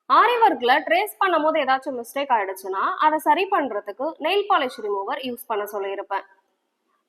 ஆரி ஒர்க்ல ட்ரேஸ் பண்ணும்போது ஏதாச்சும் மிஸ்டேக் ஆயிடுச்சுன்னா அதை சரி பண்றதுக்கு நெயில் பாலிஷ் ரிமூவர் யூஸ் பண்ண சொல்லியிருப்பேன்.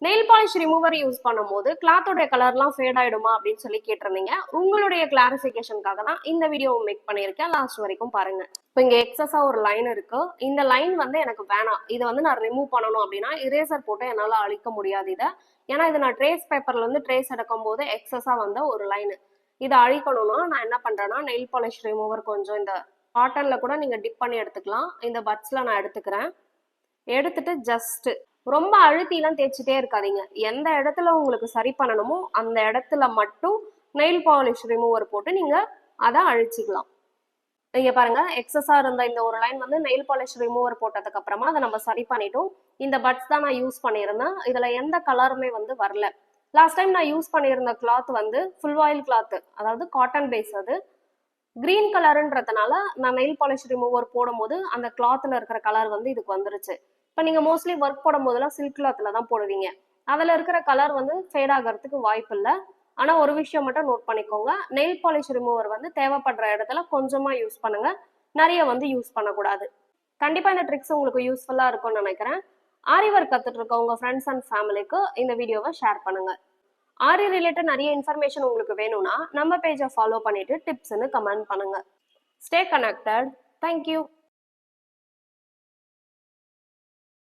நெயில் பாலிஷ் ரிமூவர் யூஸ் பண்ணும்போது கிளாத்தோட கலர்லாம் ஃபேட் ஆயிடுமா அப்படின்னு சொல்லி கேட்டிருந்தீங்க. உங்களுடைய கிளாரிஃபிகேஷனுக்காக தான் இந்த வீடியோ மேக் பண்ணியிருக்கேன். லாஸ்ட் வரைக்கும் பாருங்க. இப்போ இங்க எக்ஸஸா ஒரு லைன் இருக்கு. இந்த லைன் வந்து எனக்கு வேணாம், இதை வந்து நான் ரிமூவ் பண்ணணும் அப்படின்னா இரேசர் போட்டு என்னால அழிக்க முடியாது இதை. ஏன்னா இது நான் ட்ரேஸ் பேப்பர்ல இருந்து ட்ரேஸ் எடுக்கும் போது எக்ஸஸா வந்த ஒரு லைன். இதை அழிக்கணும்னா நான் என்ன பண்றேன்னா நெயில் பாலிஷ் ரிமூவர் கொஞ்சம் இந்த காட்டன்ல கூட நீங்க டிப் பண்ணி எடுத்துக்கலாம். இந்த பட்ஸ்ல நான் எடுத்துக்கிறேன். எடுத்துட்டு ஜஸ்ட் ரொம்ப அழுத்திலாம் தேய்ச்சிட்டே இருக்காதீங்க. எந்த இடத்துல உங்களுக்கு சரி பண்ணணுமோ அந்த இடத்துல மட்டும் நெயில் பாலிஷ் ரிமூவர் போட்டு நீங்க அதை அழிச்சிக்கலாம். இங்க பாருங்க, எக்ஸஸா இருந்த இந்த ஒரு லைன் வந்து நெயில் பாலிஷ் ரிமூவர் போட்டதுக்கு அப்புறமா அதை நம்ம சரி பண்ணிட்டோம். இந்த பட்ஸ் தான் நான் யூஸ் பண்ணியிருந்தேன். இதுல எந்த கலருமே வந்து வரல. லாஸ்ட் டைம் நான் யூஸ் பண்ணியிருந்த கிளாத் வந்து ஃபுல் ஆயில் கிளாத், அதாவது காட்டன் பேஸ். அது கிரீன் கலருன்றதுனால நான் நெயில் பாலிஷ் ரிமூவர் போடும்போது அந்த கிளாத்ல இருக்கிற கலர் வந்து இதுக்கு வந்துருச்சு. இப்போ நீங்க மோஸ்ட்லி ஒர்க் போடும் போதெல்லாம் சில்க் கிளாத்ல தான் போடுவீங்க. அதுல இருக்கிற கலர் வந்து ஃபேட் ஆகிறதுக்கு வாய்ப்பு இல்லை. ஆனா ஒரு விஷயம் மட்டும் நோட் பண்ணிக்கோங்க, நெயில் பாலிஷ் ரிமூவர் வந்து தேவைப்படுற இடத்துல கொஞ்சமா யூஸ் பண்ணுங்க, நிறைய வந்து யூஸ் பண்ணக்கூடாது. கண்டிப்பா இந்த ட்ரிக்ஸ் உங்களுக்கு யூஸ்ஃபுல்லா இருக்கும்னு நினைக்கிறேன். ஆரி ஒர்க் கத்துட்டு இருக்க உங்க ஃப்ரெண்ட்ஸ் அண்ட் ஃபேமிலிக்கு இந்த வீடியோவை ஷேர் பண்ணுங்க. ஆரி ரிலேட்டட் நிறைய இன்ஃபர்மேஷன் உங்களுக்கு வேணும்னா நம்ம பேஜை ஃபாலோ பண்ணிட்டு டிப்ஸ்ன்னு கமெண்ட் பண்ணுங்க. Stay connected. தேங்க்யூ.